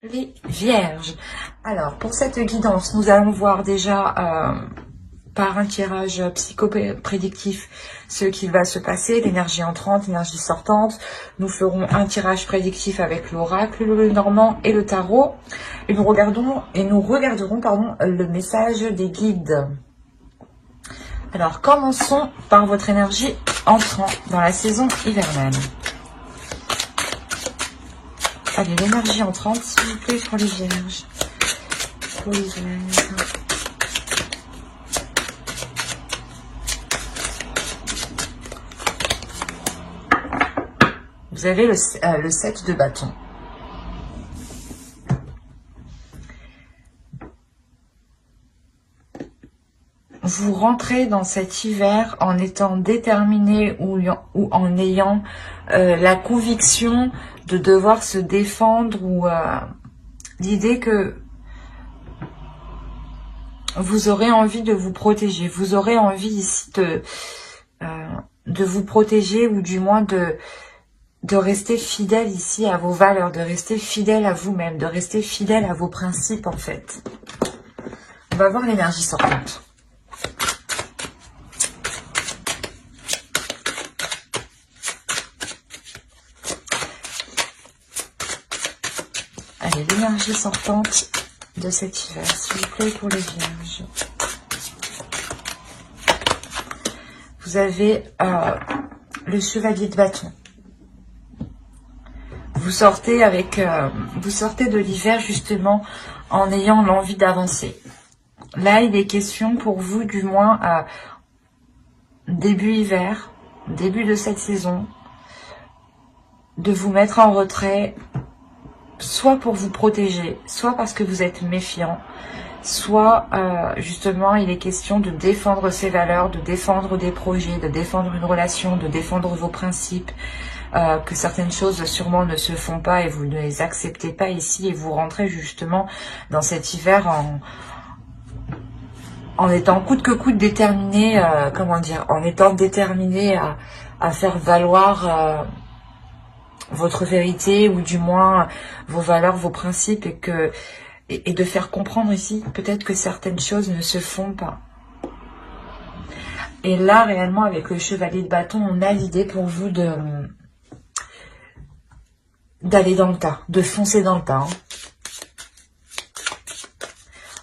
Les Vierges. Alors, pour cette guidance, nous allons voir déjà par un tirage psychoprédictif ce qu'il va se passer, l'énergie entrante, l'énergie sortante. Nous ferons un tirage prédictif avec l'oracle, le Normand et le tarot. Et nous regarderons le message des guides. Alors, commençons par votre énergie entrant dans la saison hivernale. Allez, l'énergie entrante, s'il vous plaît, pour les Vierges. Pour les Vierges. Vous avez le 7 de bâton. Vous rentrez dans cet hiver en étant déterminé ou en ayant la conviction de devoir se défendre ou l'idée que vous aurez envie de vous protéger. Vous aurez envie ici de vous protéger ou du moins de rester fidèle ici à vos valeurs, de rester fidèle à vous-même, de rester fidèle à vos principes en fait. On va voir l'énergie sortante. Allez, l'énergie sortante de cet hiver, s'il vous plaît, pour les Vierges. Vous avez le chevalier de bâton. Vous sortez de l'hiver justement en ayant l'envie d'avancer. Là, il est question pour vous, du moins début hiver, début de cette saison, de vous mettre en retrait, soit pour vous protéger, soit parce que vous êtes méfiant, soit justement il est question de défendre ses valeurs, de défendre des projets, de défendre une relation, de défendre vos principes, que certaines choses sûrement ne se font pas et vous ne les acceptez pas ici et vous rentrez justement dans cet hiver en étant coûte que coûte déterminé, en étant déterminé à faire valoir votre vérité ou du moins vos valeurs, vos principes et de faire comprendre ici peut-être que certaines choses ne se font pas. Et là réellement avec le chevalier de bâton, on a l'idée pour vous d'aller dans le tas, de foncer dans le tas.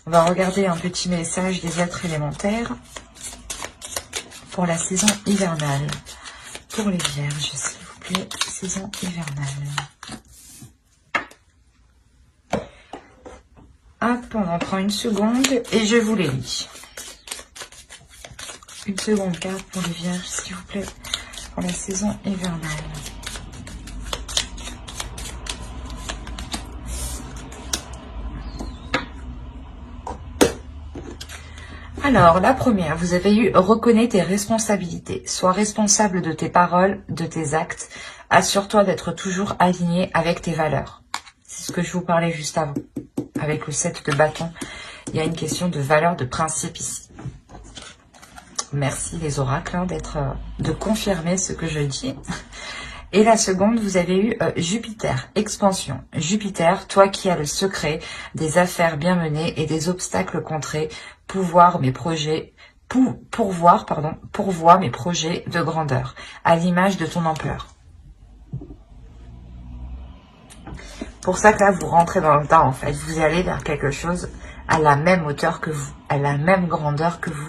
On va regarder un petit message des êtres élémentaires pour la saison hivernale. Pour les Vierges, s'il vous plaît, saison hivernale. Hop, on prend une seconde et je vous les lis. Une seconde carte pour les Vierges, s'il vous plaît, pour la saison hivernale. Alors, la première, vous avez eu « Reconnais tes responsabilités. Sois responsable de tes paroles, de tes actes. Assure-toi d'être toujours aligné avec tes valeurs. » C'est ce que je vous parlais juste avant. Avec le 7 de bâton, il y a une question de valeur, de principe ici. Merci les oracles de confirmer ce que je dis. Et la seconde, vous avez eu Jupiter, expansion. Jupiter, toi qui as le secret des affaires bien menées et des obstacles contrés, pourvoir mes projets de grandeur, à l'image de ton ampleur. Pour ça que là, vous rentrez dans le tas, en fait. Vous allez vers quelque chose à la même hauteur que vous, à la même grandeur que vous.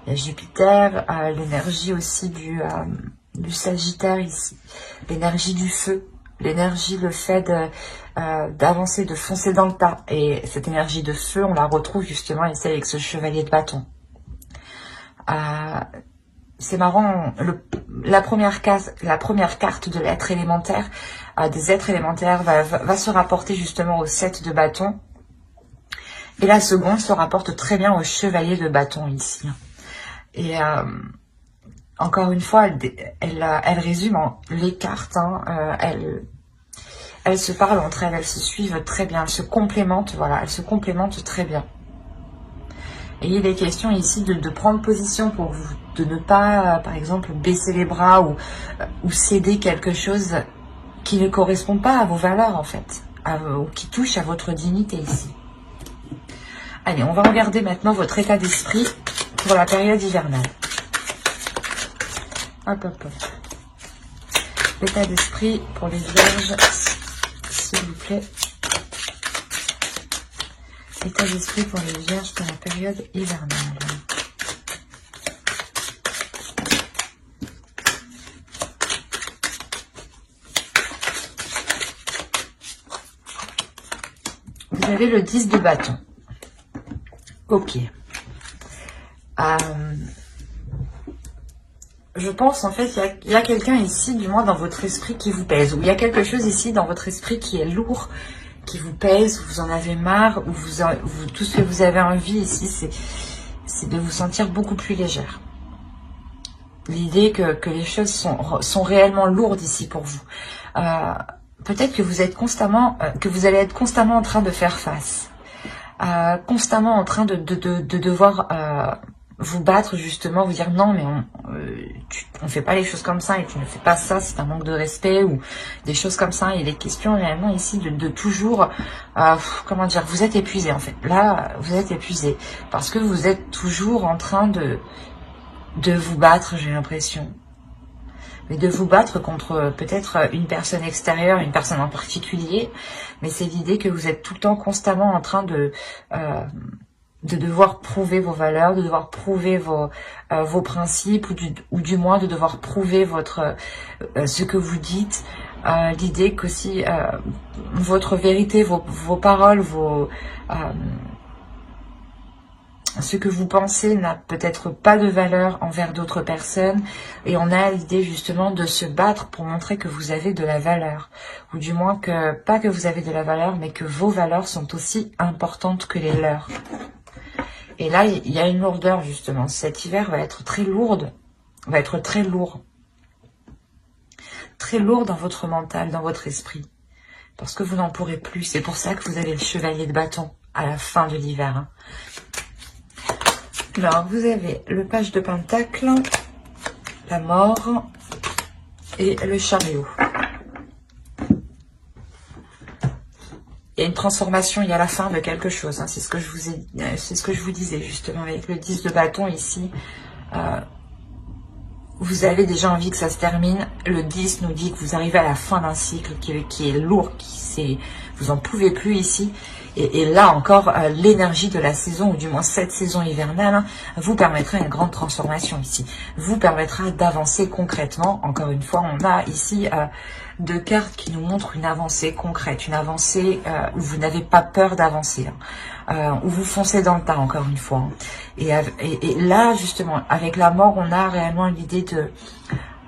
Il y a Jupiter, l'énergie aussi du Sagittaire ici, l'énergie du feu, l'énergie, le fait d'avancer, de foncer dans le tas. Et cette énergie de feu, on la retrouve justement ici avec ce chevalier de bâton. C'est marrant, la première carte de l'être élémentaire, des êtres élémentaires, va se rapporter justement au 7 de bâton. Et la seconde se rapporte très bien au chevalier de bâton ici. Et encore une fois, elle résume les cartes. Elles se parlent entre elles, elles se suivent très bien, elles se complémentent. Voilà, elles se complémentent très bien. Et il est question ici de prendre position pour vous, de ne pas, par exemple, baisser les bras ou céder quelque chose qui ne correspond pas à vos valeurs en fait, ou qui touche à votre dignité ici. Allez, on va regarder maintenant votre état d'esprit pour la période hivernale. Hop, hop, hop. L'état d'esprit pour les vierges, s'il vous plaît. État d'esprit pour les vierges pour la période hivernale. Vous avez le 10 de bâton. Ok. Je pense en fait il y a quelqu'un ici, du moins dans votre esprit, qui vous pèse. Ou il y a quelque chose ici dans votre esprit qui est lourd, qui vous pèse, vous en avez marre, ou tout ce que vous avez envie ici, c'est de vous sentir beaucoup plus légère. L'idée que les choses sont réellement lourdes ici pour vous. Peut-être que vous êtes constamment, que vous allez être constamment en train de faire face, constamment en train de devoir vous battre justement, vous dire non mais on fait pas les choses comme ça et tu ne fais pas ça, c'est un manque de respect ou des choses comme ça. Il est question réellement ici de toujours, comment dire, vous êtes épuisé en fait. Là, vous êtes épuisé parce que vous êtes toujours en train de vous battre, j'ai l'impression. Mais de vous battre contre peut-être une personne extérieure, une personne en particulier. Mais c'est l'idée que vous êtes tout le temps constamment en train de devoir prouver vos valeurs, de devoir prouver vos principes, ou du moins de devoir prouver ce que vous dites. L'idée qu'aussi votre vérité, vos paroles, ce que vous pensez n'a peut-être pas de valeur envers d'autres personnes, et on a l'idée justement de se battre pour montrer que vous avez de la valeur, ou du moins pas que vous avez de la valeur, mais que vos valeurs sont aussi importantes que les leurs. Et là, il y a une lourdeur justement. Cet hiver va être très lourde, va être très lourd. Très lourd dans votre mental, dans votre esprit. Parce que vous n'en pourrez plus. C'est pour ça que vous avez le chevalier de bâton à la fin de l'hiver. Hein. Alors, vous avez le page de pentacle, la mort et le chariot. Il y a une transformation, il y a la fin de quelque chose. Hein. C'est ce que je vous disais justement avec le 10 de bâton ici. Vous avez déjà envie que ça se termine. Le 10 nous dit que vous arrivez à la fin d'un cycle qui est lourd, vous en pouvez plus ici. Et là encore, l'énergie de la saison, ou du moins cette saison hivernale, hein, vous permettra une grande transformation ici. Vous permettra d'avancer concrètement. Encore une fois, on a ici deux cartes qui nous montrent une avancée concrète, une avancée où vous n'avez pas peur d'avancer, hein, où vous foncez dans le tas, encore une fois. Hein. Et là, justement, avec la mort, on a réellement l'idée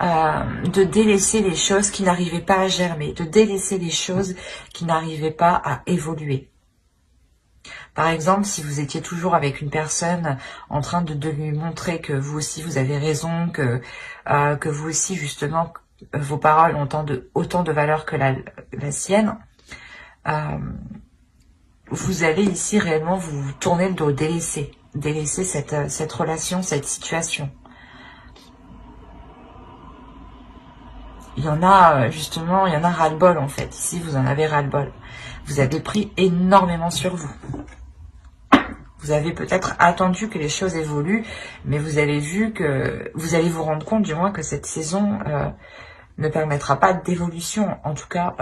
de délaisser les choses qui n'arrivaient pas à germer, de délaisser les choses qui n'arrivaient pas à évoluer. Par exemple, si vous étiez toujours avec une personne en train de lui montrer que vous aussi vous avez raison, que vous aussi justement vos paroles ont autant de valeur que la sienne, vous allez ici réellement vous tourner le dos, délaisser cette relation, cette situation. Il y en a justement, il y en a ras-le-bol en fait. Ici, vous en avez ras-le-bol. Vous avez pris énormément sur vous. Vous avez peut-être attendu que les choses évoluent, mais vous avez vu que vous allez vous rendre compte du moins que cette saison ne permettra pas d'évolution. En tout cas,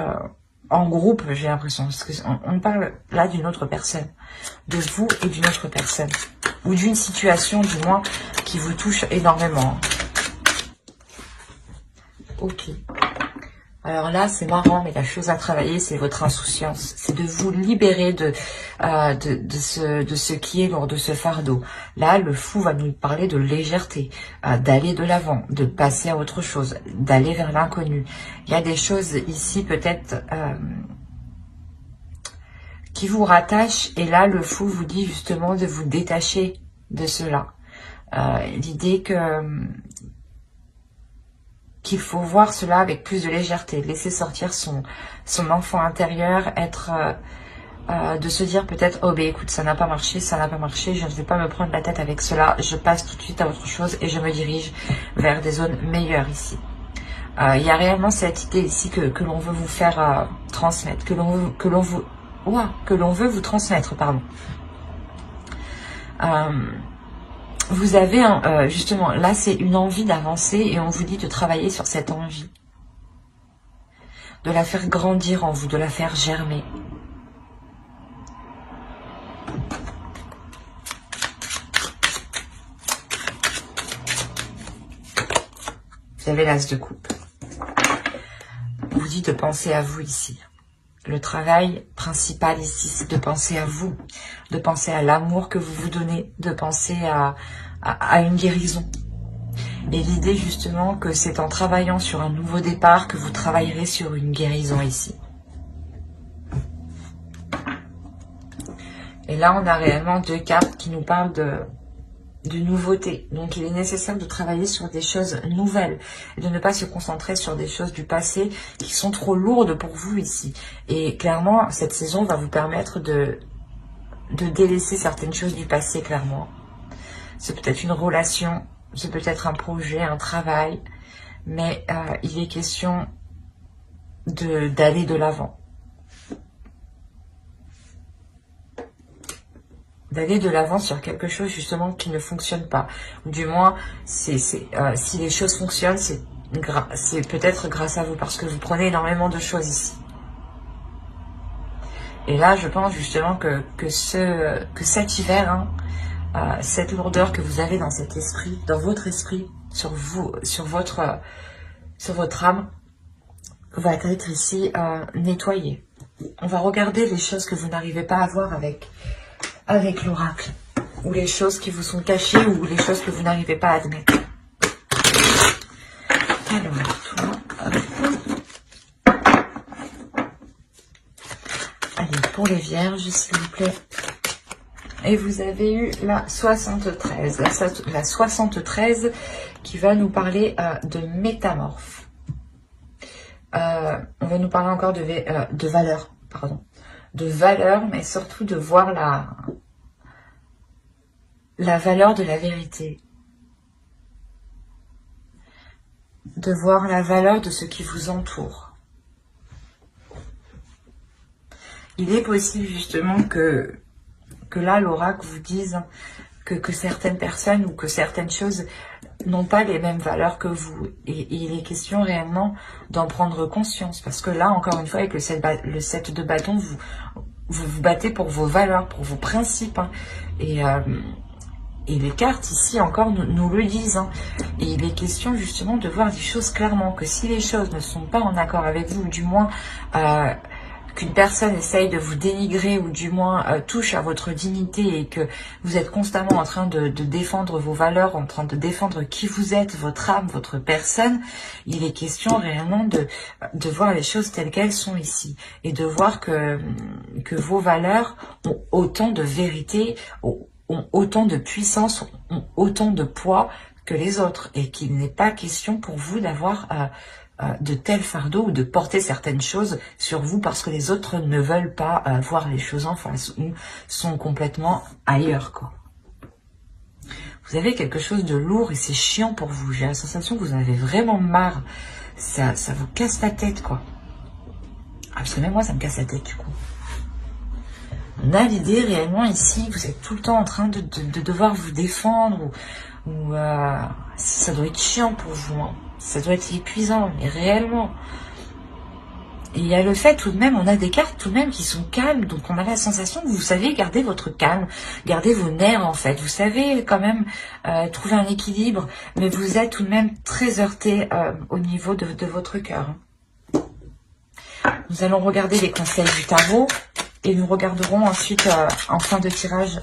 en groupe, j'ai l'impression. Parce qu'on parle là d'une autre personne. De vous et d'une autre personne. Ou d'une situation, du moins, qui vous touche énormément. Ok. Alors là, c'est marrant, mais la chose à travailler, c'est votre insouciance. C'est de vous libérer de ce qui est lourd, de ce fardeau. Là, le fou va nous parler de légèreté, d'aller de l'avant, de passer à autre chose, d'aller vers l'inconnu. Il y a des choses ici, peut-être, qui vous rattachent. Et là, le fou vous dit justement de vous détacher de cela. L'idée qu'il faut voir cela avec plus de légèreté, laisser sortir son enfant intérieur, de se dire peut-être, oh ben écoute, ça n'a pas marché, je ne vais pas me prendre la tête avec cela, je passe tout de suite à autre chose et je me dirige vers des zones meilleures ici. Il y a réellement cette idée ici que l'on veut vous faire transmettre, que l'on veut vous transmettre, pardon. Vous avez justement, là c'est une envie d'avancer et on vous dit de travailler sur cette envie. De la faire grandir en vous, de la faire germer. Vous avez l'as de coupe. On vous dit de penser à vous ici. Le travail principal ici, c'est de penser à vous, de penser à l'amour que vous vous donnez, de penser à une guérison. Et l'idée justement que c'est en travaillant sur un nouveau départ que vous travaillerez sur une guérison ici. Et là, on a réellement 2 cartes qui nous parlent de nouveauté. Donc, il est nécessaire de travailler sur des choses nouvelles et de ne pas se concentrer sur des choses du passé qui sont trop lourdes pour vous ici. Et clairement, cette saison va vous permettre de délaisser certaines choses du passé, clairement. C'est peut-être une relation, c'est peut-être un projet, un travail, mais il est question d'aller de l'avant. D'aller de l'avant sur quelque chose justement qui ne fonctionne pas. Ou du moins, si les choses fonctionnent, c'est peut-être grâce à vous, parce que vous prenez énormément de choses ici. Et là, je pense justement que cet hiver, cette lourdeur que vous avez dans cet esprit, dans votre esprit, sur vous, sur votre âme, va être ici nettoyée. On va regarder les choses que vous n'arrivez pas à voir avec l'oracle, ou les choses qui vous sont cachées, ou les choses que vous n'arrivez pas à admettre. Alors, toi, allez, pour les vierges, s'il vous plaît. Et vous avez eu la 73. La 73 qui va nous parler de métamorphe. On va nous parler encore de valeur, pardon. De valeur, mais surtout de voir la valeur de la vérité. De voir la valeur de ce qui vous entoure. Il est possible justement que là, l'oracle vous dise que certaines personnes ou que certaines choses n'ont pas les mêmes valeurs que vous. Et il est question réellement d'en prendre conscience. Parce que là, encore une fois, avec le 7 de bâton, vous vous battez pour vos valeurs, pour vos principes. Et les cartes ici encore nous le disent. Et il est question justement de voir les choses clairement. Que si les choses ne sont pas en accord avec vous, ou du moins qu'une personne essaye de vous dénigrer, ou du moins touche à votre dignité, et que vous êtes constamment en train de défendre vos valeurs, en train de défendre qui vous êtes, votre âme, votre personne, il est question réellement de voir les choses telles qu'elles sont ici. Et de voir que vos valeurs ont autant de vérité, ont autant de puissance, ont autant de poids que les autres. Et qu'il n'est pas question pour vous d'avoir de tels fardeaux ou de porter certaines choses sur vous parce que les autres ne veulent pas voir les choses en face ou sont complètement ailleurs, quoi. Vous avez quelque chose de lourd et c'est chiant pour vous. J'ai la sensation que vous en avez vraiment marre. Ça vous casse la tête, quoi. Parce que même moi, ça me casse la tête, du coup. On a l'idée réellement ici, vous êtes tout le temps en train de devoir vous défendre ou ça doit être chiant pour vous, hein. Ça doit être épuisant, mais réellement. Et il y a le fait tout de même, on a des cartes tout de même qui sont calmes, donc on a la sensation que vous savez garder votre calme, garder vos nerfs en fait. Vous savez quand même trouver un équilibre, mais vous êtes tout de même très heurté au niveau de votre cœur. Nous allons regarder les conseils du tarot et nous regarderons ensuite en fin de tirage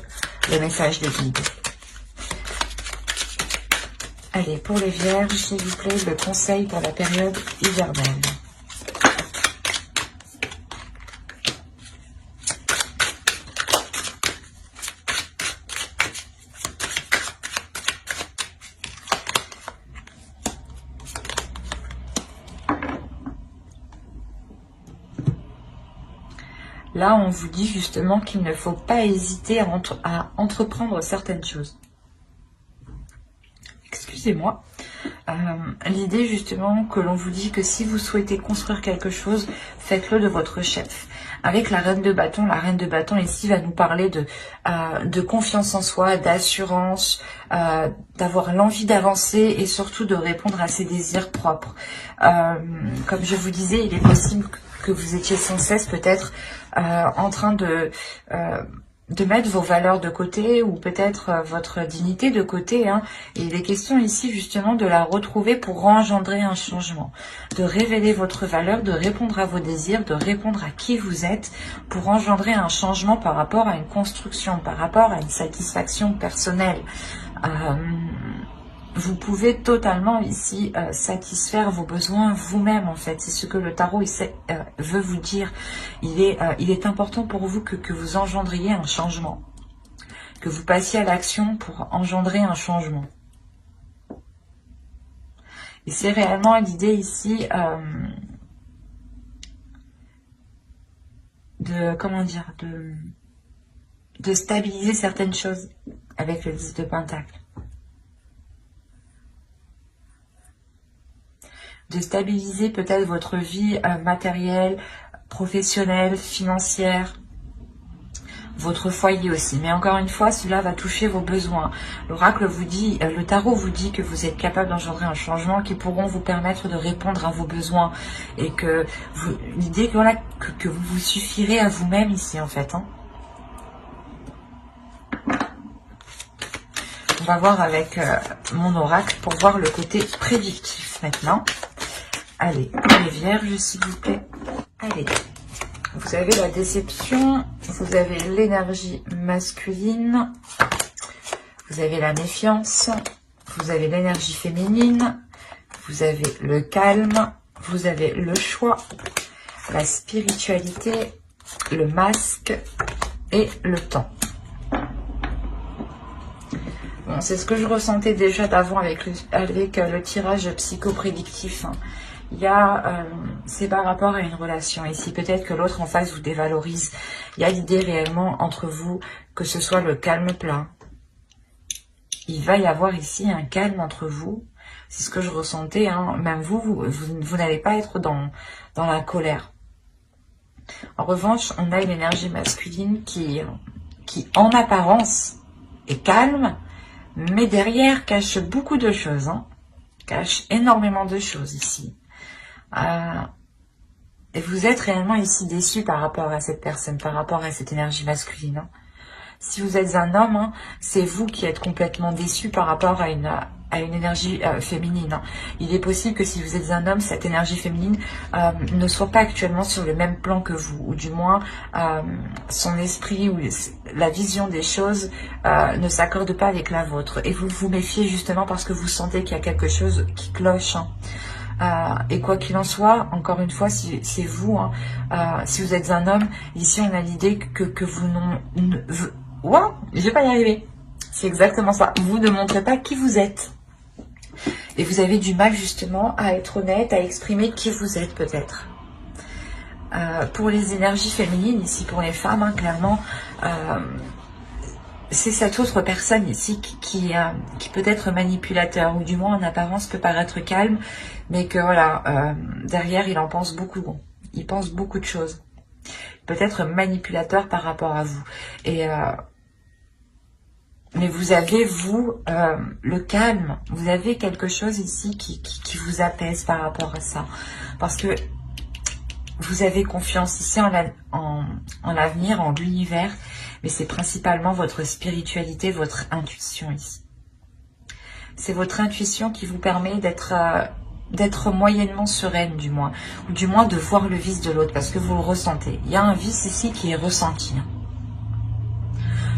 le message des guides. Allez, pour les vierges, s'il vous plaît, le conseil pour la période hivernale. Là, on vous dit justement qu'il ne faut pas hésiter à entreprendre certaines choses. Excusez-moi, l'idée justement que l'on vous dit que si vous souhaitez construire quelque chose, faites-le de votre chef. Avec la reine de bâton ici va nous parler de confiance en soi, d'assurance, d'avoir l'envie d'avancer et surtout de répondre à ses désirs propres. Comme je vous disais, il est possible que vous étiez sans cesse peut-être en train de mettre vos valeurs de côté ou peut-être votre dignité de côté. Hein. Et il est question ici justement de la retrouver pour engendrer un changement, de révéler votre valeur, de répondre à vos désirs, de répondre à qui vous êtes pour engendrer un changement par rapport à une construction, par rapport à une satisfaction personnelle. Vous pouvez totalement ici satisfaire vos besoins vous-même en fait. C'est ce que le tarot veut vous dire. Il est important pour vous que vous engendriez un changement. Que vous passiez à l'action pour engendrer un changement. Et c'est réellement l'idée ici de stabiliser certaines choses avec le 10 de Pentacle. De stabiliser peut-être votre vie matérielle, professionnelle, financière, votre foyer aussi. Mais encore une fois, cela va toucher vos besoins. L'oracle vous dit, le tarot vous dit que vous êtes capable d'engendrer un changement qui pourront vous permettre de répondre à vos besoins. Et que l'idée voilà, que vous vous suffirez à vous-même ici en fait. Hein. On va voir avec mon oracle pour voir le côté prédictif maintenant. Allez, les vierges, s'il vous plaît. Allez, vous avez la déception, vous avez l'énergie masculine, vous avez la méfiance, vous avez l'énergie féminine, vous avez le calme, vous avez le choix, la spiritualité, le masque et le temps. Bon, c'est ce que je ressentais déjà d'avant avec le tirage psychoprédictif. Hein. Il y a, c'est par rapport à une relation ici. Peut-être que l'autre en face vous dévalorise. Il y a l'idée réellement entre vous que ce soit le calme plein. Il va y avoir ici un calme entre vous. C'est ce que je ressentais. Hein. Même vous n'allez pas être dans la colère. En revanche, on a une énergie masculine qui en apparence est calme, mais derrière cache beaucoup de choses. Hein. Cache énormément de choses ici. Et vous êtes réellement ici déçu par rapport à cette personne, par rapport à cette énergie masculine. Hein. Si vous êtes un homme, hein, c'est vous qui êtes complètement déçu par rapport à une énergie féminine. Hein. Il est possible que si vous êtes un homme, cette énergie féminine ne soit pas actuellement sur le même plan que vous, ou du moins son esprit ou la vision des choses ne s'accorde pas avec la vôtre. Et vous vous méfiez justement parce que vous sentez qu'il y a quelque chose qui cloche. Hein. Et quoi qu'il en soit, encore une fois, si c'est vous, hein, si vous êtes un homme, ici on a l'idée que vous je vais pas y arriver. C'est exactement ça. Vous ne montrez pas qui vous êtes. Et vous avez du mal justement à être honnête, à exprimer qui vous êtes peut-être. Pour les énergies féminines, ici pour les femmes, hein, clairement, c'est cette autre personne ici qui peut être manipulateur, ou du moins en apparence peut paraître calme, mais que voilà, derrière il en pense beaucoup. Il pense beaucoup de choses. Peut-être manipulateur par rapport à vous. Et mais vous avez, vous, le calme. Vous avez quelque chose ici qui vous apaise par rapport à ça. Parce que vous avez confiance ici en l'avenir, en l'univers. Mais c'est principalement votre spiritualité, votre intuition ici. C'est votre intuition qui vous permet d'être moyennement sereine, du moins. Ou du moins de voir le vice de l'autre, parce que vous le ressentez. Il y a un vice ici qui est ressenti.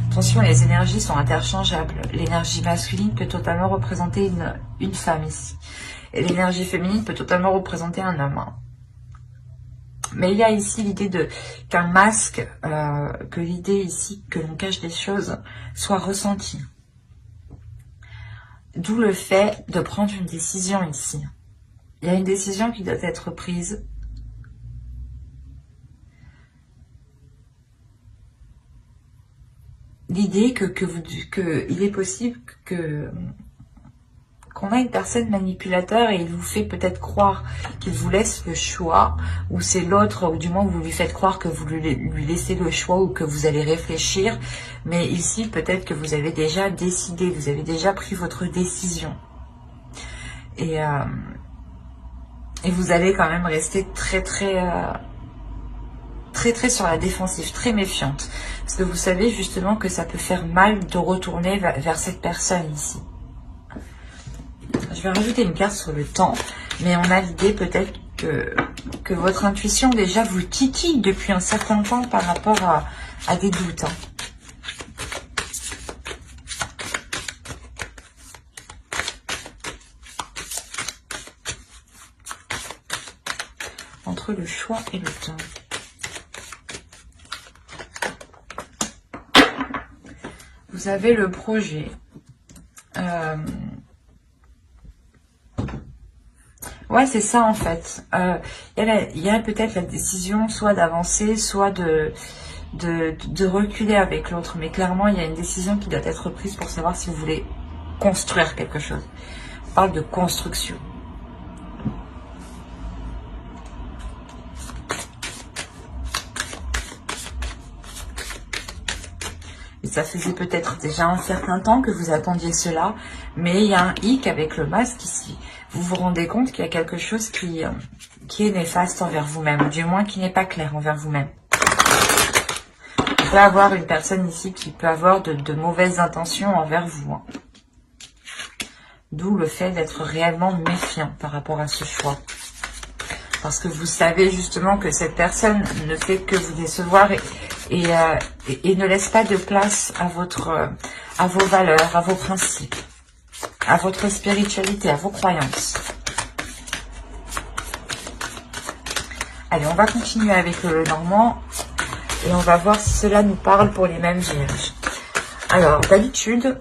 Attention, les énergies sont interchangeables. L'énergie masculine peut totalement représenter une femme ici. Et l'énergie féminine peut totalement représenter un homme. Hein. Mais il y a ici l'idée qu'un masque, que l'idée ici que l'on cache des choses soit ressentie. D'où le fait de prendre une décision ici. Il y a une décision qui doit être prise. L'idée qu'il est possible que qu'on a une personne manipulateur et il vous fait peut-être croire qu'il vous laisse le choix, ou c'est l'autre, ou du moins vous lui faites croire que vous lui laissez le choix ou que vous allez réfléchir. Mais ici, peut-être que vous avez déjà décidé, vous avez déjà pris votre décision. Et vous allez quand même rester très sur la défensive, très méfiante. Parce que vous savez justement que ça peut faire mal de retourner vers cette personne ici. Je vais rajouter une carte sur le temps, mais on a l'idée peut-être que votre intuition déjà vous titille depuis un certain temps par rapport à des doutes. Entre le choix et le temps. Vous avez le projet. Ouais, c'est ça en fait. Il y a peut-être la décision soit d'avancer, soit de reculer avec l'autre. Mais clairement, il y a une décision qui doit être prise pour savoir si vous voulez construire quelque chose. On parle de construction. Et ça faisait peut-être déjà un certain temps que vous attendiez cela, mais il y a un hic avec le masque ici. Vous vous rendez compte qu'il y a quelque chose qui est néfaste envers vous-même, ou du moins qui n'est pas clair envers vous-même. Il peut y avoir une personne ici qui peut avoir de mauvaises intentions envers vous. Hein. D'où le fait d'être réellement méfiant par rapport à ce choix. Parce que vous savez justement que cette personne ne fait que vous décevoir et ne laisse pas de place à vos valeurs, à vos principes, à votre spiritualité, à vos croyances. Allez, on va continuer avec le Normand et on va voir si cela nous parle pour les mêmes vierges. Alors, d'habitude,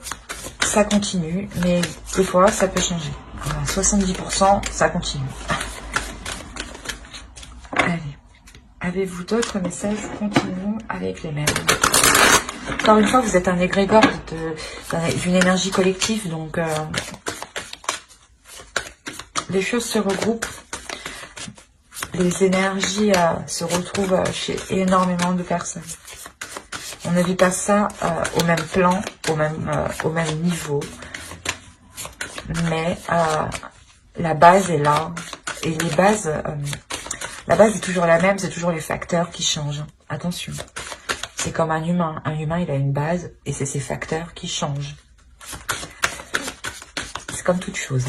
ça continue, mais des fois, ça peut changer. 70%, ça continue. Allez, avez-vous d'autres messages? Continuons avec les mêmes. Encore une fois, vous êtes un égrégore d'une énergie collective, donc les choses se regroupent, les énergies se retrouvent chez énormément de personnes. On ne vit pas ça au même plan, au même niveau, mais la base est là, et les bases, la base est toujours la même, c'est toujours les facteurs qui changent. Attention. C'est comme un humain. Un humain, il a une base et c'est ses facteurs qui changent. C'est comme toute chose.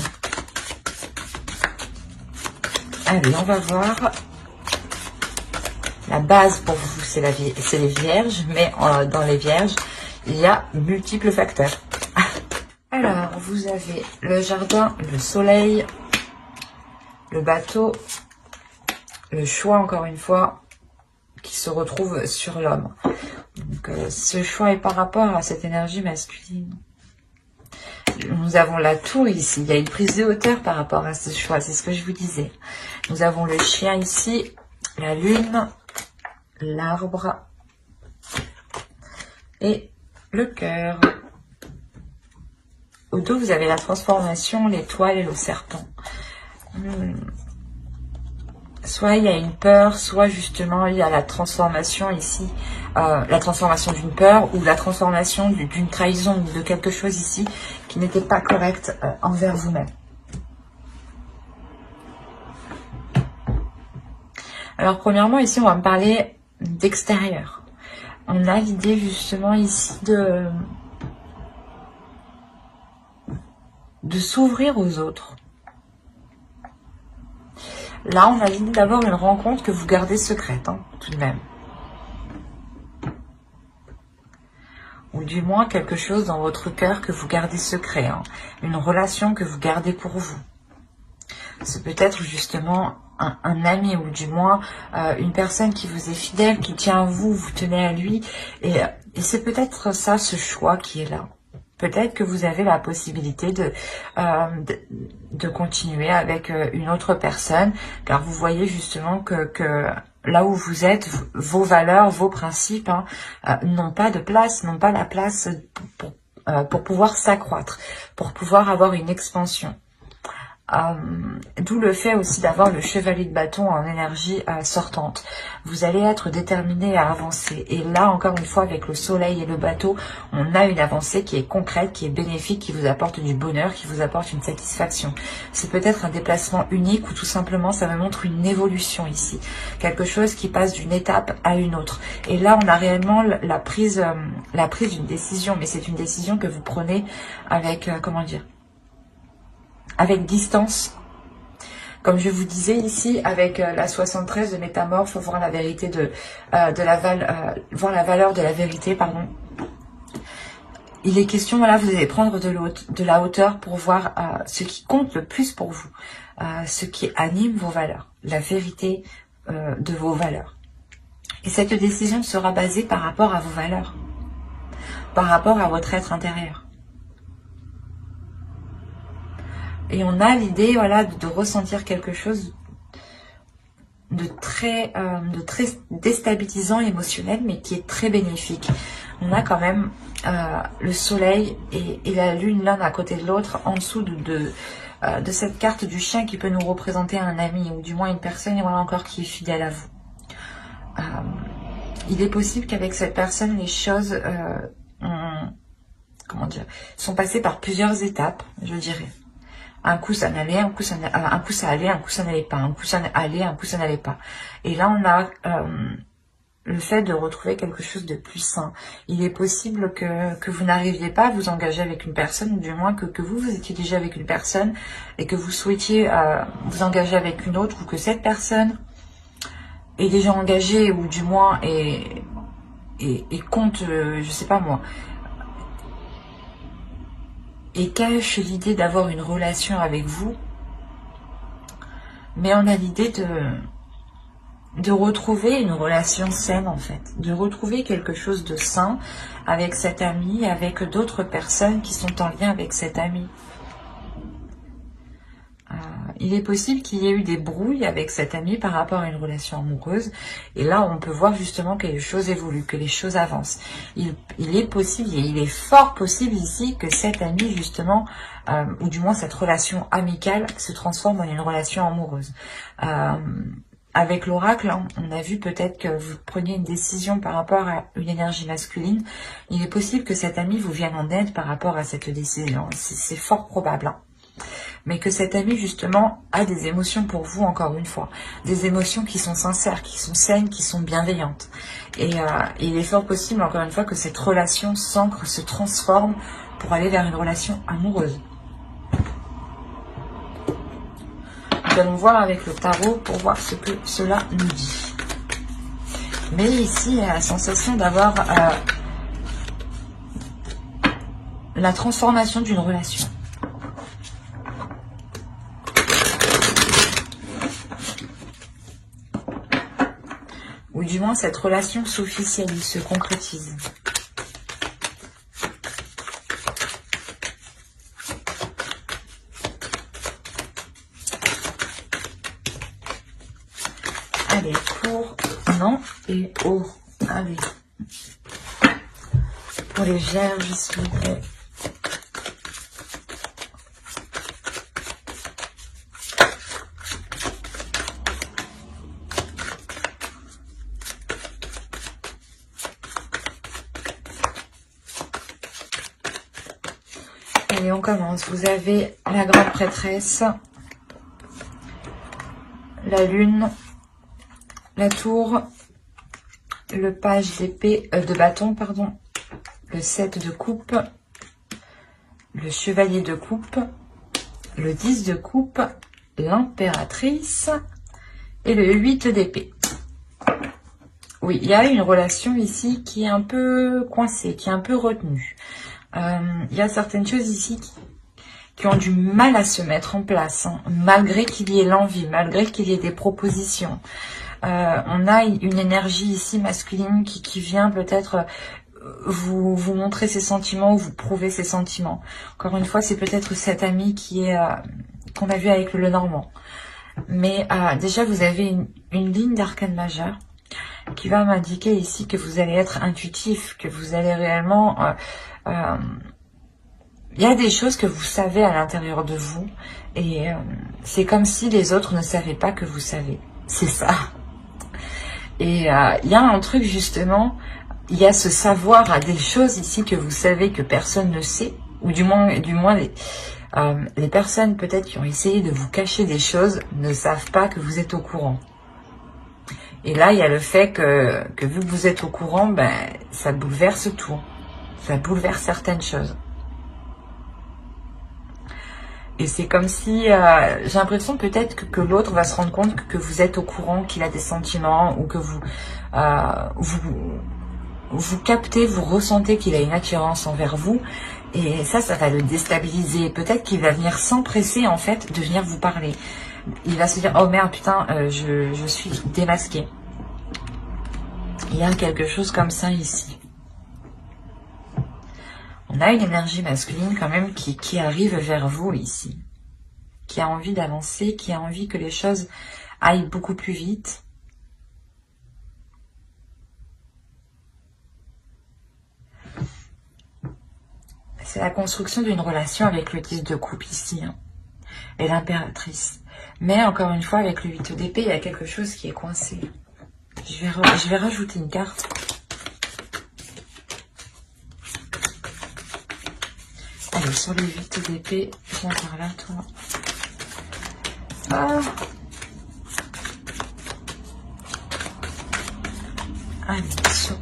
Allez, on va voir. La base pour vous, c'est les vierges. Mais dans les vierges, il y a multiples facteurs. Alors, vous avez le jardin, le soleil, le bateau, le choix, encore une fois, qui se retrouve sur l'homme. Donc, ce choix est par rapport à cette énergie masculine. Nous avons la tour ici. Il y a une prise de hauteur par rapport à ce choix. C'est ce que je vous disais. Nous avons le chien ici, la lune, l'arbre et le cœur. Au dos, vous avez la transformation, l'étoile et le serpent. Soit il y a une peur, soit justement il y a la transformation ici, la transformation d'une peur ou la transformation d'une trahison ou de quelque chose ici qui n'était pas correct envers vous-même. Alors premièrement ici on va me parler d'extérieur. On a l'idée justement ici de s'ouvrir aux autres. Là, on a l'idée d'avoir une rencontre que vous gardez secrète, hein, tout de même. Ou du moins quelque chose dans votre cœur que vous gardez secret. Hein. Une relation que vous gardez pour vous. C'est peut-être justement un ami ou du moins une personne qui vous est fidèle, qui tient à vous, vous tenez à lui. Et c'est peut-être ça, ce choix qui est là. Peut-être que vous avez la possibilité de continuer avec une autre personne, car vous voyez justement que là où vous êtes, vos valeurs, vos principes n'ont pas de place, n'ont pas la place pour pouvoir s'accroître, pour pouvoir avoir une expansion. D'où le fait aussi d'avoir le chevalier de bâton en énergie sortante. Vous allez être déterminé à avancer. Et là, encore une fois, avec le soleil et le bateau, on a une avancée qui est concrète, qui est bénéfique, qui vous apporte du bonheur, qui vous apporte une satisfaction. C'est peut-être un déplacement unique ou tout simplement, ça me montre une évolution ici. Quelque chose qui passe d'une étape à une autre. Et là, on a réellement la prise d'une décision. Mais c'est une décision que vous prenez avec, comment dire, avec distance. Comme je vous disais ici, avec la 73 de Métamorphe, voir la vérité voir la valeur de la vérité, pardon. Il est question, voilà, vous allez prendre de la hauteur pour voir ce qui compte le plus pour vous, ce qui anime vos valeurs, la vérité de vos valeurs. Et cette décision sera basée par rapport à vos valeurs, par rapport à votre être intérieur. Et on a l'idée, voilà, de ressentir quelque chose de très déstabilisant émotionnel, mais qui est très bénéfique. On a quand même le soleil et la lune l'un à côté de l'autre, en dessous de cette carte du chien qui peut nous représenter un ami, ou du moins une personne, voilà, encore qui est fidèle à vous. Il est possible qu'avec cette personne, les choses comment dire, sont passées par plusieurs étapes, je dirais. Un coup ça n'allait, un coup ça allait, un coup ça n'allait pas, un coup ça allait, un coup ça n'allait pas. Et là on a le fait de retrouver quelque chose de plus sain. Il est possible que vous n'arriviez pas à vous engager avec une personne, ou du moins que vous étiez déjà avec une personne et que vous souhaitiez vous engager avec une autre, ou que cette personne est déjà engagée, ou du moins et compte, je sais pas moi, et cache l'idée d'avoir une relation avec vous, mais on a l'idée de retrouver une relation saine, en fait, de retrouver quelque chose de sain avec cet ami, avec d'autres personnes qui sont en lien avec cet ami. Il est possible qu'il y ait eu des brouilles avec cet ami par rapport à une relation amoureuse. Et là, on peut voir justement que les choses évoluent, que les choses avancent. Il est possible, et il est fort possible ici que cet ami, justement, ou du moins cette relation amicale, se transforme en une relation amoureuse. Avec l'oracle, hein, on a vu peut-être que vous preniez une décision par rapport à une énergie masculine. Il est possible que cet ami vous vienne en aide par rapport à cette décision. C'est fort probable, hein. Mais que cet ami, justement, a des émotions pour vous, encore une fois. Des émotions qui sont sincères, qui sont saines, qui sont bienveillantes. Et il est fort possible, encore une fois, que cette relation s'ancre, se transforme pour aller vers une relation amoureuse. Nous allons voir avec le tarot pour voir ce que cela nous dit. Mais ici, il y a la sensation d'avoir la transformation d'une relation. Ou du moins, cette relation s'officialise, se concrétise. Allez, pour... Non, et oh, allez. Pour les vierges, s'il vous plaît. Allez, on commence. Vous avez la grande prêtresse, la lune, la tour, le page d'épée, de bâton, pardon, le 7 de coupe, le chevalier de coupe, le 10 de coupe, l'impératrice et le 8 d'épée. Oui, il y a une relation ici qui est un peu coincée, qui est un peu retenue. Il y a certaines choses ici qui ont du mal à se mettre en place, hein, malgré qu'il y ait l'envie, malgré qu'il y ait des propositions. On a une énergie ici masculine qui vient peut-être vous montrer ses sentiments ou vous prouver ses sentiments. Encore une fois, c'est peut-être cet ami qui est qu'on a vu avec le Normand. Mais déjà, vous avez une ligne d'arcane majeure qui va m'indiquer ici que vous allez être intuitif, que vous allez réellement il y a des choses que vous savez à l'intérieur de vous et c'est comme si les autres ne savaient pas que vous savez. C'est ça. Et il y a un truc justement, il y a ce savoir à des choses ici que vous savez que personne ne sait, ou du moins les personnes peut-être qui ont essayé de vous cacher des choses ne savent pas que vous êtes au courant. Et là, il y a le fait que vu que vous êtes au courant, ben, ça bouleverse tout. Ça bouleverse certaines choses. Et c'est comme si, j'ai l'impression peut-être que l'autre va se rendre compte que vous êtes au courant, qu'il a des sentiments, ou que vous captez, vous ressentez qu'il a une attirance envers vous. Et ça va le déstabiliser. Peut-être qu'il va venir s'empresser, en fait, de venir vous parler. Il va se dire, oh merde, putain, je suis démasqué. Il y a quelque chose comme ça ici. On a une énergie masculine quand même qui arrive vers vous ici. Qui a envie d'avancer, qui a envie que les choses aillent beaucoup plus vite. C'est la construction d'une relation avec le 10 de coupe ici. Hein, et l'impératrice. Mais encore une fois, avec le 8 d'épée, il y a quelque chose qui est coincé. Je vais rajouter une carte. Allez, sur le 8 d'épée, viens par là, toi. Ah. Allez, sur...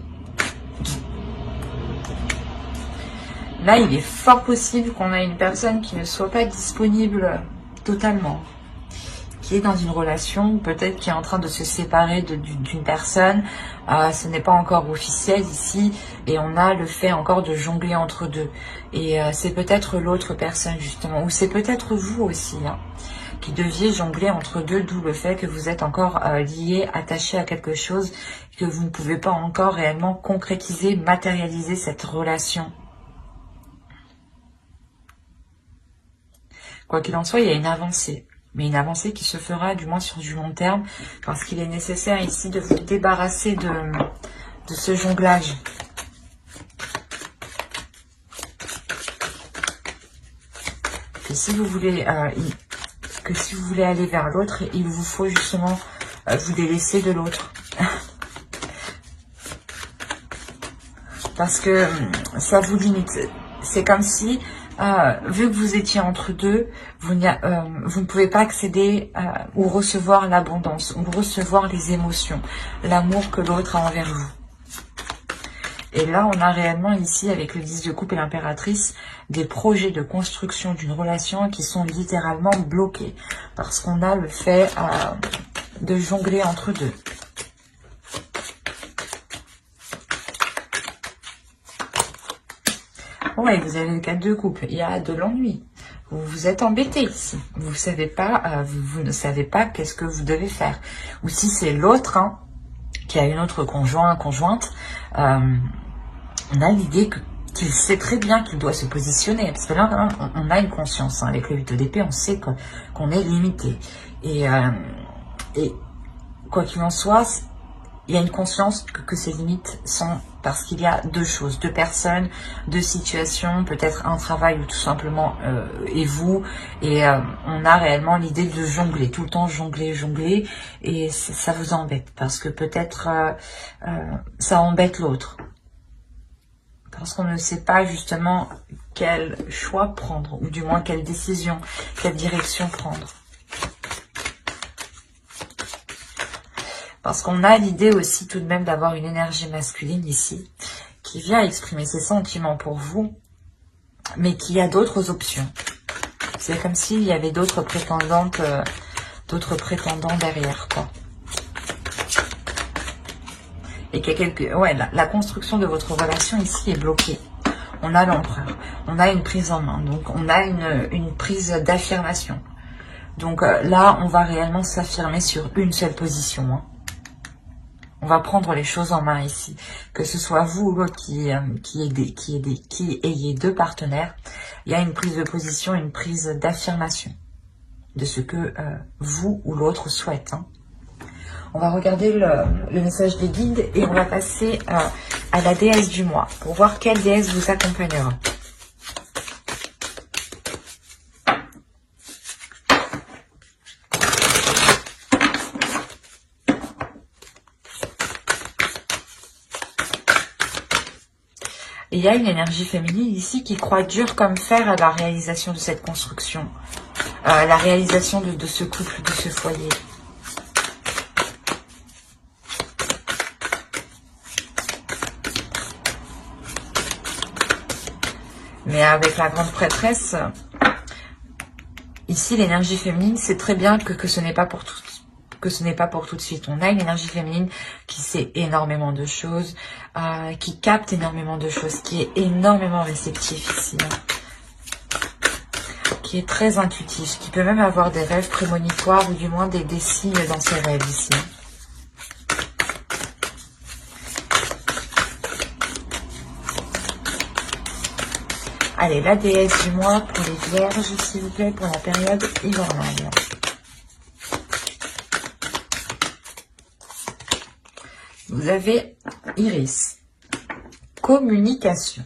Là, il est fort possible qu'on ait une personne qui ne soit pas disponible totalement. Qui est dans une relation, peut-être qui est en train de se séparer d'une personne. Ce n'est pas encore officiel ici. Et on a le fait encore de jongler entre deux. Et c'est peut-être l'autre personne, justement. Ou c'est peut-être vous aussi, hein, qui deviez jongler entre deux. D'où le fait que vous êtes encore lié, attaché à quelque chose. Que vous ne pouvez pas encore réellement concrétiser, matérialiser cette relation. Quoi qu'il en soit, il y a une avancée. Mais une avancée qui se fera du moins sur du long terme. Parce qu'il est nécessaire ici de vous débarrasser de ce jonglage. Que si vous voulez, aller vers l'autre, il vous faut justement vous délaisser de l'autre. Parce que ça vous limite. C'est comme si... vu que vous étiez entre deux, vous ne pouvez pas accéder ou recevoir l'abondance, ou recevoir les émotions, l'amour que l'autre a envers vous. Et là, on a réellement ici, avec le 10 de coupe et l'impératrice, des projets de construction d'une relation qui sont littéralement bloqués. Parce qu'on a le fait de jongler entre deux. Ouais, vous avez le 4 de coupe. Il y a de l'ennui. Vous vous êtes embêté ici. Vous savez pas, vous ne savez pas qu'est-ce que vous devez faire. Ou si c'est l'autre qui a une autre conjointe, on a l'idée qu'il sait très bien qu'il doit se positionner. Parce que là, on a une conscience. Hein, avec le 8 d'épée, on sait qu'on est limité. Et quoi qu'il en soit, il y a une conscience que ces limites sont parce qu'il y a deux choses, deux personnes, deux situations, peut-être un travail ou tout simplement et vous. Et on a réellement l'idée de jongler, tout le temps jongler. Et ça vous embête parce que peut-être ça embête l'autre. Parce qu'on ne sait pas justement quel choix prendre, ou du moins quelle décision, quelle direction prendre. Parce qu'on a l'idée aussi tout de même d'avoir une énergie masculine ici, qui vient exprimer ses sentiments pour vous, mais qui a d'autres options. C'est comme s'il y avait d'autres prétendantes, d'autres prétendants derrière, quoi. Et qu'il y a ouais, la construction de votre relation ici est bloquée. On a l'empereur, on a une prise en main, donc on a une prise d'affirmation. Donc là, on va réellement s'affirmer sur une seule position, hein. On va prendre les choses en main ici. Que ce soit vous ou l'autre qui ayez deux partenaires, il y a une prise de position, une prise d'affirmation de ce que vous ou l'autre souhaite. Hein. On va regarder le message des guides et on va passer à la déesse du mois pour voir quelle déesse vous accompagnera. Et il y a une énergie féminine ici qui croit dur comme fer à la réalisation de cette construction. La réalisation de ce couple, de ce foyer. Mais avec la grande prêtresse, ici l'énergie féminine, c'est très bien que ce n'est pas pour tout, que ce n'est pas pour tout de suite. On a une énergie féminine qui sait énormément de choses, qui capte énormément de choses, qui est énormément réceptif ici, qui est très intuitif, qui peut même avoir des rêves prémonitoires ou du moins des signes dans ses rêves ici. Allez, la déesse du mois pour les vierges, s'il vous plaît, pour la période hivernale. Vous avez Iris. Communication.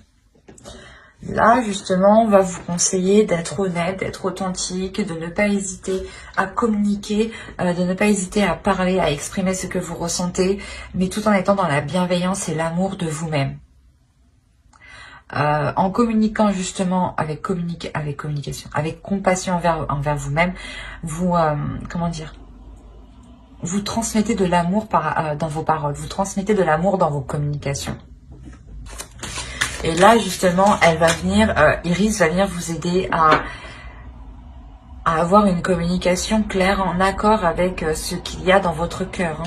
Là, justement, on va vous conseiller d'être honnête, d'être authentique, de ne pas hésiter à communiquer, de ne pas hésiter à parler, à exprimer ce que vous ressentez, mais tout en étant dans la bienveillance et l'amour de vous-même. En communiquant justement avec communication, avec compassion envers vous-même, vous comment dire, vous transmettez de l'amour dans vos paroles, vous transmettez de l'amour dans vos communications. Et là justement, elle va venir, Iris va venir vous aider à avoir une communication claire en accord avec ce qu'il y a dans votre cœur.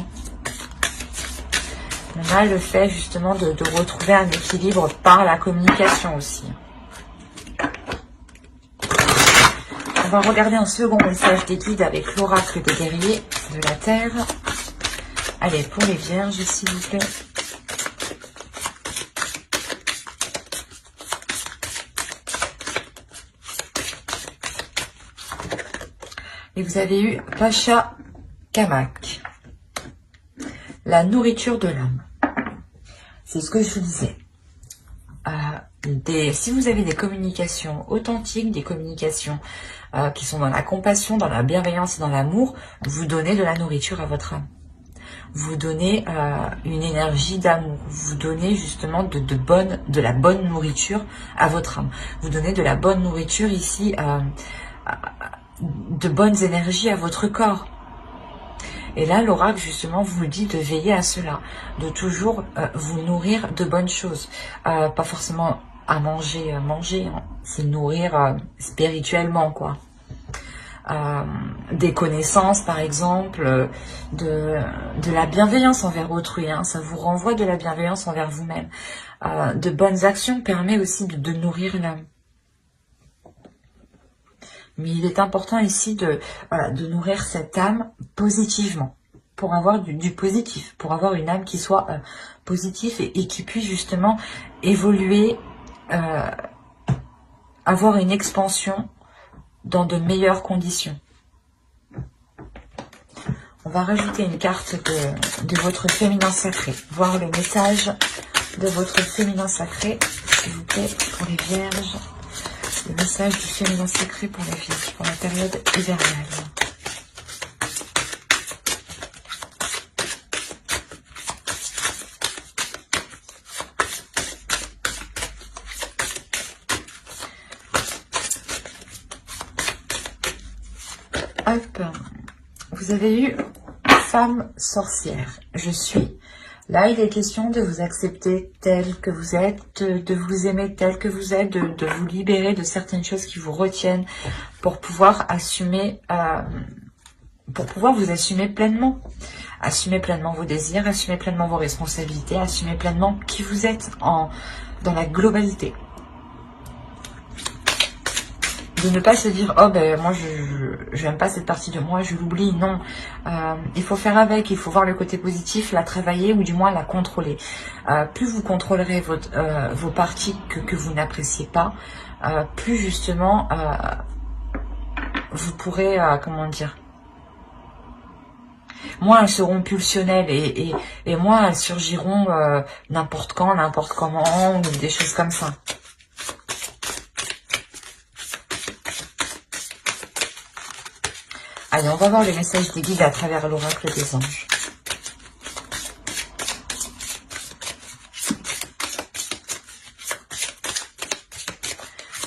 On a le fait justement de retrouver un équilibre par la communication aussi. On va regarder un second message des guides avec l'oracle des guerriers de la Terre. Allez, pour les vierges, s'il vous plaît. Et vous avez eu Pacha Kamak. La nourriture de l'âme. C'est ce que je vous disais. Si vous avez des communications authentiques, des communications qui sont dans la compassion, dans la bienveillance et dans l'amour, vous donnez de la nourriture à votre âme. Vous donnez une énergie d'amour. Vous donnez justement de la bonne nourriture à votre âme. Vous donnez de la bonne nourriture ici, de bonnes énergies à votre corps. Et là, l'oracle, justement, vous dit de veiller à cela, de toujours vous nourrir de bonnes choses. Pas forcément à manger, hein. C'est nourrir spirituellement, quoi. Des connaissances, par exemple, de la bienveillance envers autrui, hein. Ça vous renvoie de la bienveillance envers vous-même. De bonnes actions permet aussi de nourrir l'âme. Mais il est important ici de nourrir cette âme positivement, pour avoir du positif, pour avoir une âme qui soit positive et qui puisse justement évoluer, avoir une expansion dans de meilleures conditions. On va rajouter une carte de votre féminin sacré, voir le message de votre féminin sacré, s'il vous plaît, pour les vierges. Le message du féminin sacré pour les vierges, pour la période hivernale. Hop, vous avez eu femme sorcière. Je suis. Là, il est question de vous accepter tel que vous êtes, de vous aimer tel que vous êtes, de vous libérer de certaines choses qui vous retiennent pour pouvoir assumer, pour pouvoir vous assumer pleinement. Assumer pleinement vos désirs, assumer pleinement vos responsabilités, assumer pleinement qui vous êtes dans la globalité. De ne pas se dire, oh ben moi je n'aime pas cette partie de moi, je l'oublie. Non, il faut faire avec, il faut voir le côté positif, la travailler ou du moins la contrôler. Plus vous contrôlerez vos parties que vous n'appréciez pas, plus justement vous pourrez, comment dire, moins elles seront pulsionnelles et moins elles surgiront n'importe quand, n'importe comment, ou des choses comme ça. Allez, on va voir les messages des guides à travers l'oracle des anges.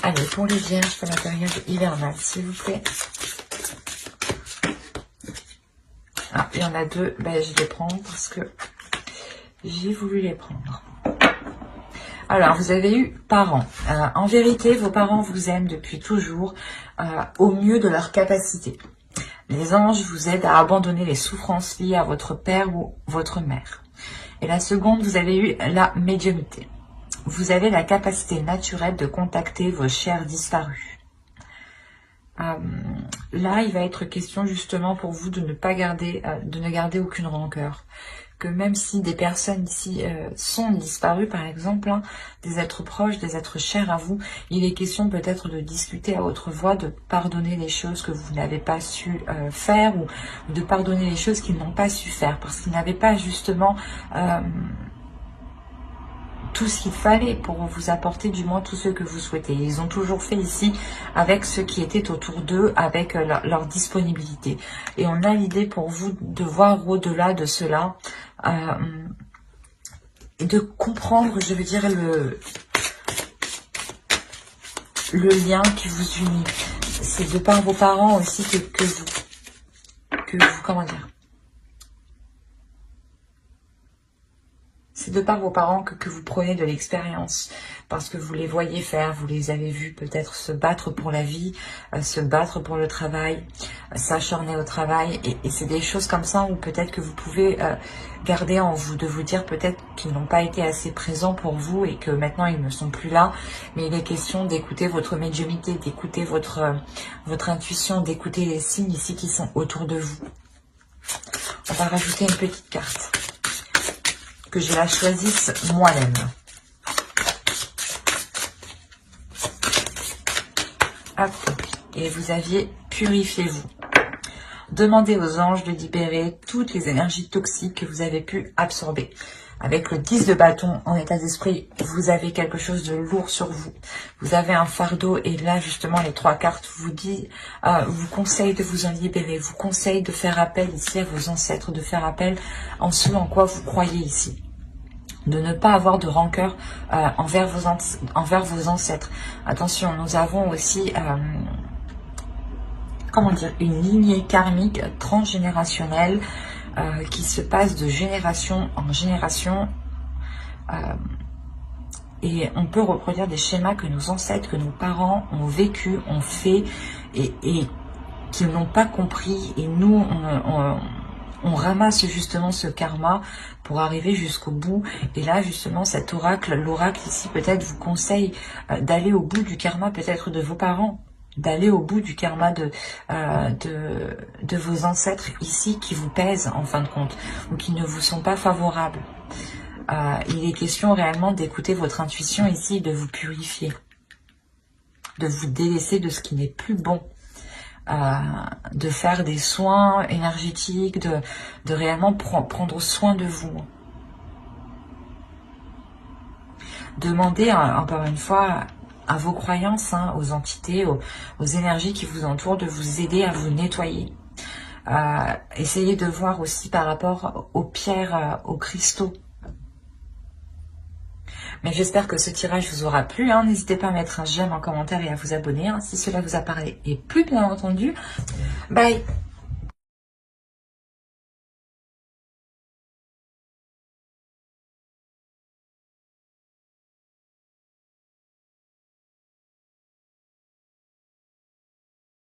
Allez, pour les vierges, pour la période hivernale, s'il vous plaît. Ah, il y en a deux. Ben, je vais les prendre parce que j'ai voulu les prendre. Alors, vous avez eu parents. En vérité, vos parents vous aiment depuis toujours au mieux de leur capacité. Les anges vous aident à abandonner les souffrances liées à votre père ou votre mère. Et la seconde, vous avez eu la médiumnité. Vous avez la capacité naturelle de contacter vos chers disparus. Là, il va être question justement pour vous de ne pas garder, de ne garder aucune rancœur. Que même si des personnes ici sont disparues, par exemple, hein, des êtres proches, des êtres chers à vous, il est question peut-être de discuter à haute voix, de pardonner les choses que vous n'avez pas su faire ou de pardonner les choses qu'ils n'ont pas su faire parce qu'ils n'avaient pas justement tout ce qu'il fallait pour vous apporter du moins tout ce que vous souhaitez. Ils ont toujours fait ici avec ce qui était autour d'eux, avec leur disponibilité. Et on a l'idée pour vous de voir au-delà de cela et de comprendre, je veux dire, le lien qui vous unit. C'est de par vos parents aussi que vous, comment dire, c'est de par vos parents que vous prenez de l'expérience, parce que vous les voyez faire, vous les avez vus peut-être se battre pour la vie, se battre pour le travail, s'acharner au travail, et c'est des choses comme ça où peut-être que vous pouvez garder en vous, de vous dire peut-être qu'ils n'ont pas été assez présents pour vous et que maintenant ils ne sont plus là, mais il est question d'écouter votre médiumnité, d'écouter votre intuition, d'écouter les signes ici qui sont autour de vous. On va rajouter une petite carte. Que je la choisisse moi-même. Hop. Et vous aviez purifiez-vous. Demandez aux anges de libérer toutes les énergies toxiques que vous avez pu absorber. Avec le 10 de bâton en état d'esprit, vous avez quelque chose de lourd sur vous. Vous avez un fardeau et là justement les trois cartes vous conseillent de vous en libérer, vous conseillent de faire appel ici à vos ancêtres, de faire appel en ce en quoi vous croyez ici. De ne pas avoir de rancœur envers vos ancêtres. Attention, nous avons aussi comment dire, une lignée karmique transgénérationnelle qui se passe de génération en génération et on peut reproduire des schémas que nos ancêtres, que nos parents ont vécu, ont fait et qu'ils n'ont pas compris et nous on ramasse justement ce karma pour arriver jusqu'au bout. Et là, justement, cet oracle, l'oracle ici, peut-être vous conseille d'aller au bout du karma, peut-être de vos parents, d'aller au bout du karma de vos ancêtres ici qui vous pèsent en fin de compte, ou qui ne vous sont pas favorables. Il est question réellement d'écouter votre intuition ici, de vous purifier, de vous délaisser de ce qui n'est plus bon. De faire des soins énergétiques, de réellement prendre soin de vous. Demandez encore une fois à vos croyances, hein, aux entités, aux énergies qui vous entourent de vous aider à vous nettoyer. Essayez de voir aussi par rapport aux pierres, aux cristaux. Mais j'espère que ce tirage vous aura plu. Hein. N'hésitez pas à mettre un j'aime en commentaire et à vous abonner hein, si cela vous a parlé. Et plus bien entendu, bye!